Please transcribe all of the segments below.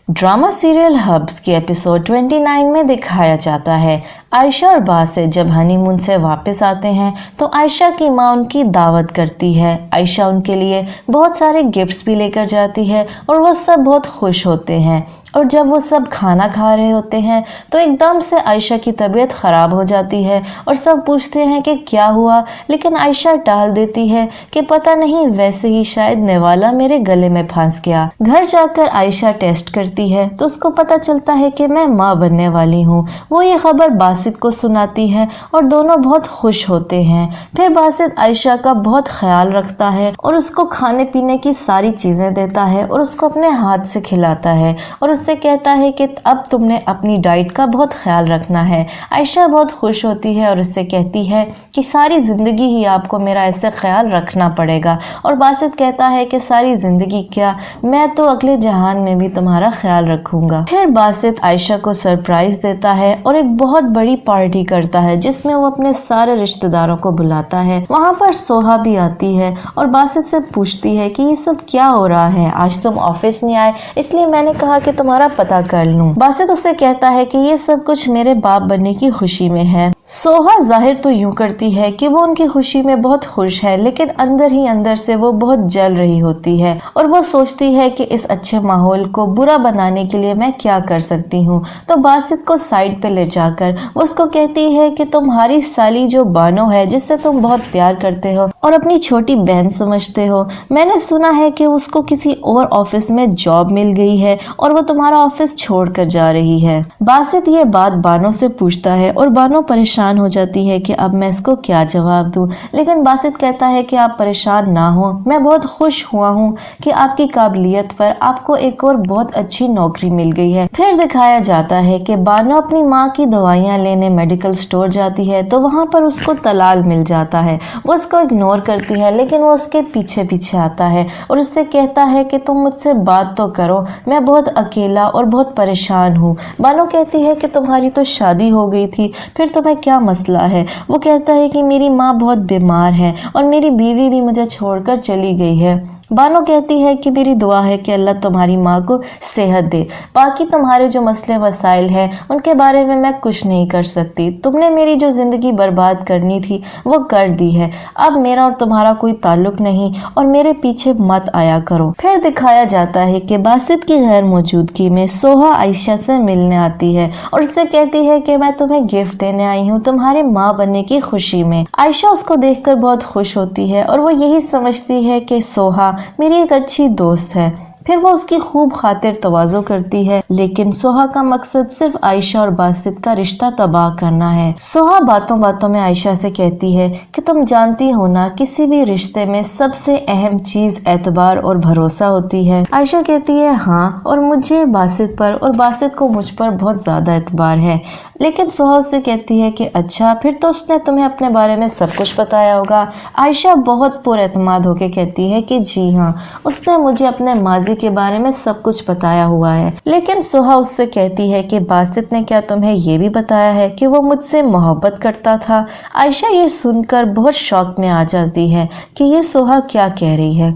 Drama serial hubs के episode 29 में दिखाया जाता है आयशा और बासित जब हनीमून से वापस आते हैं तो आयशा की माँ उनकी दावत करती है। आयशा उनके लिए बहुत सारे गिफ्ट्स भी लेकर जाती है और वो सब बहुत खुश होते हैं। और जब वो सब खाना खा रहे होते हैं तो एकदम से आयशा की तबीयत ख़राब हो जाती है और सब पूछते हैं कि क्या हुआ, लेकिन आयशा टाल देती है कि पता नहीं, वैसे ही शायद नेवाला मेरे गले में फंस गया। घर जाकर आयशा टेस्ट करती है तो उसको पता चलता है कि मैं माँ बनने वाली हूँ। वो ये खबर बासित को सुनाती है और दोनों बहुत खुश होते हैं। फिर बासित आयशा का बहुत ख्याल रखता है और उसको खाने पीने की सारी चीज़ें देता है और उसको अपने हाथ से खिलाता है और उससे कहता है कि अब तुमने अपनी डाइट का बहुत ख्याल रखना है। आयशा बहुत खुश होती है और उससे कहती है कि सारी ज़िंदगी ही आपको मेरा ऐसे ख्याल रखना पड़ेगा। और बासित कहता है कि सारी ज़िंदगी क्या, मैं तो अगले जहान में भी तुम्हारा ख्याल रखूंगा। फिर बासित आयशा को सरप्राइज देता है और एक बहुत बड़ी पार्टी करता है जिसमें वो अपने सारे रिश्तेदारों को बुलाता है। वहाँ पर सोहा भी आती है और बासित से पूछती है कि ये सब क्या हो रहा है, आज तुम ऑफिस नहीं आए इसलिए मैंने कहा कि तुम्हारा पता कर लूं। बासित उससे कहता है कि ये सब कुछ मेरे बाप बनने की खुशी में है। सोहा जाहिर तो यूं करती है कि वो उनकी खुशी में बहुत खुश है, लेकिन अंदर ही अंदर से वो बहुत जल रही होती है और वो सोचती है कि इस अच्छे माहौल को बुरा बनाने के लिए मैं क्या कर सकती हूँ। तो बासित को साइड पे ले जाकर वो उसको कहती है कि तुम्हारी साली जो बानो है, जिससे तुम बहुत प्यार करते हो और अपनी छोटी बहन समझते हो, मैंने सुना है कि उसको किसी और ऑफिस में जॉब मिल गई है और वो तुम्हारा ऑफिस छोड़कर जा रही है। बासित ये बात बानो से पूछता है और बानो परेशान हो जाती है कि अब मैं इसको क्या जवाब दूं, लेकिन बासित कहता है कि आप परेशान ना हो, मैं बहुत खुश हुआ हूँ कि आपकी काबिलियत पर आपको एक और बहुत अच्छी नौकरी मिल गई है। फिर दिखाया जाता है कि बानो अपनी माँ की दवाइयाँ लेने मेडिकल स्टोर जाती है तो वहाँ पर उसको तलाल मिल जाता है। वो उसको इग्नोर करती है लेकिन वो उसके पीछे पीछे आता है और उससे कहता है कि तुम मुझसे बात तो करो, मैं बहुत अकेला और बहुत परेशान हूँ। बानो कहती है कि तुम्हारी तो शादी हो गई थी, फिर तुम्हें क्या मसला है। वो कहता है कि मेरी माँ बहुत बीमार है और मेरी बीवी भी मुझे छोड़कर चली गई है। बानो कहती है कि मेरी दुआ है कि अल्लाह तुम्हारी माँ को सेहत दे, बाकी तुम्हारे जो मसले मसाइल हैं उनके बारे में मैं कुछ नहीं कर सकती। तुमने मेरी जो ज़िंदगी बर्बाद करनी थी वो कर दी है, अब मेरा और तुम्हारा कोई ताल्लुक नहीं और मेरे पीछे मत आया करो। फिर दिखाया जाता है कि बासित की गैर मौजूदगी में सोहा आयशा से मिलने आती है और उससे कहती है कि मैं तुम्हें गिफ्ट देने आई हूँ तुम्हारे माँ बनने की खुशी में। आयशा उसको देखकर बहुत खुश होती है और वो यही समझती है कि सोहा मेरी एक अच्छी दोस्त है। फिर वो उसकी खूब खातिर तवाज़ो करती है, लेकिन सोहा का मकसद सिर्फ आयशा और बासित का रिश्ता तबाह करना है। सोहा बातों बातों में आयशा से कहती है कि तुम जानती हो ना, किसी भी रिश्ते में सबसे अहम चीज़ एतबार और भरोसा होती है। आयशा कहती है हाँ, और मुझे बासित पर और बासित को मुझ पर बहुत ज़्यादा एतबार है। लेकिन सोहा उससे कहती है कि अच्छा, फिर तो उसने तुम्हें अपने बारे में सब कुछ बताया होगा। आयशा बहुत पुरएतमाद होकर कहती है कि जी हाँ, उसने मुझे अपने माजी के बारे में सब कुछ बताया हुआ है। लेकिन सोहा उससे कहती है कि बासित ने क्या तुम्हें ये भी बताया है कि वो मुझसे मोहब्बत करता था। आयशा ये सुनकर बहुत शौक में आ जाती है कि ये सोहा क्या कह रही है।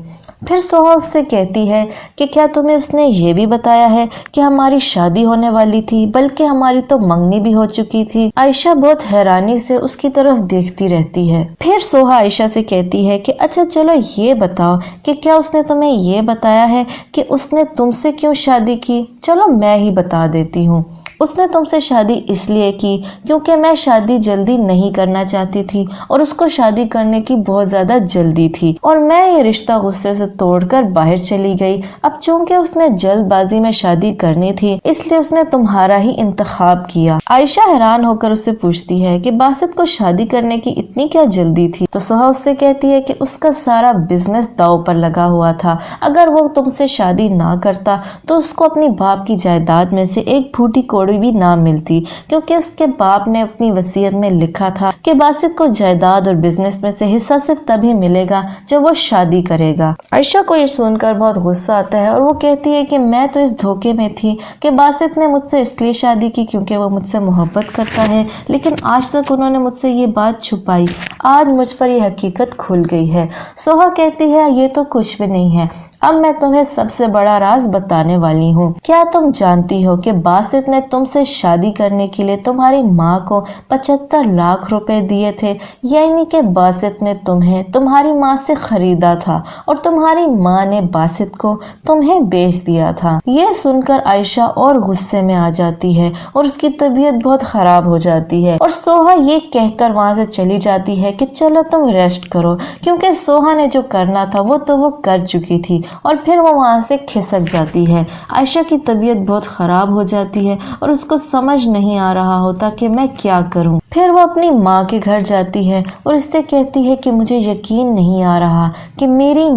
फिर सोहा उससे कहती है कि क्या तुम्हें उसने ये भी बताया है कि हमारी शादी होने वाली थी, बल्कि हमारी तो मंगनी भी हो चुकी थी। आयशा बहुत हैरानी से उसकी तरफ देखती रहती है। फिर सोहा आयशा से कहती है कि अच्छा चलो ये बताओ कि क्या उसने तुम्हें ये बताया है कि उसने तुमसे क्यों शादी की। चलो मैं ही बता देती हूँ। उसने तुमसे शादी इसलिए की क्योंकि मैं शादी जल्दी नहीं करना चाहती थी और उसको शादी करने की बहुत ज़्यादा जल्दी थी और मैं ये रिश्ता गुस्से से तोड़कर बाहर चली गई। अब चूंकि उसने जल्दबाजी में शादी करनी थी इसलिए उसने तुम्हारा ही इंतखाब किया। आयशा हैरान होकर उससे पूछती है कि बासित को शादी करने की इतनी क्या जल्दी थी। तो सोहा उससे कहती है कि उसका सारा बिजनेस दांव पर लगा हुआ था। अगर वो तुमसे शादी ना करता तो उसको अपनी बाप की जायदाद में से एक फूटी भी ना मिलती, क्योंकि उसके बाप ने अपनी वसीयत में लिखा था कि बासित को जायदाद और बिजनेस में से हिस्सा सिर्फ तभी मिलेगा जब वो शादी करेगा। आयशा को ये सुनकर बहुत गुस्सा आता है और वो कहती है कि मैं तो इस धोखे में थी कि बासित ने मुझसे इसलिए शादी की क्योंकि वो मुझसे मोहब्बत करता है, लेकिन आज तक उन्होंने मुझसे ये बात छुपाई। आज मुझ पर यह हकीकत खुल गई है। सोहा कहती है ये तो कुछ भी नहीं है, अब मैं तुम्हें सबसे बड़ा राज बताने वाली हूँ। क्या तुम जानती हो कि बासित ने तुमसे शादी करने के लिए तुम्हारी माँ को 75 लाख रुपए दिए थे, यानी कि बासित ने तुम्हें तुम्हारी माँ से खरीदा था और तुम्हारी माँ ने बासित को तुम्हें बेच दिया था। यह सुनकर आयशा और गुस्से में आ जाती है और उसकी तबीयत बहुत खराब हो जाती है और सोहा ये कहकर वहां से चली जाती है कि चलो तुम रेस्ट करो, क्योंकि सोहा ने जो करना था वो कर चुकी थी और फिर वो वहां से खिसक जाती है। आयशा की तबीयत बहुत खराब हो जाती है और उसको समझ नहीं आ रहा होता कि मैं क्या करूं। फिर वो अपनी माँ के घर जाती है और उससे कहती है कि मुझे यकीन नहीं आ रहा कि मेरी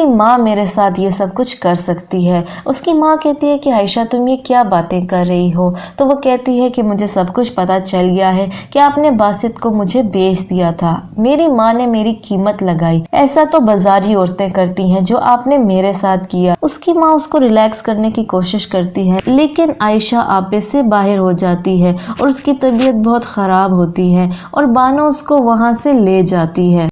माँ मेरे साथ ये सब कुछ कर सकती है। उसकी माँ कहती है कि आयशा तुम ये क्या बातें कर रही हो? तो वो कहती है कि मुझे सब कुछ पता चल गया है कि आपने बासित को मुझे बेच दिया था। मेरी माँ ने मेरी कीमत लगाई। ऐसा तो बाजारी औरतें करती हैं जो आपने मेरे साथ किया। उसकी माँ उसको रिलैक्स करने की कोशिश करती है, लेकिन आयशा आपे से बाहर हो जाती है और उसकी तबीयत बहुत खराब होती है और बानो उसको वहां से ले जाती है।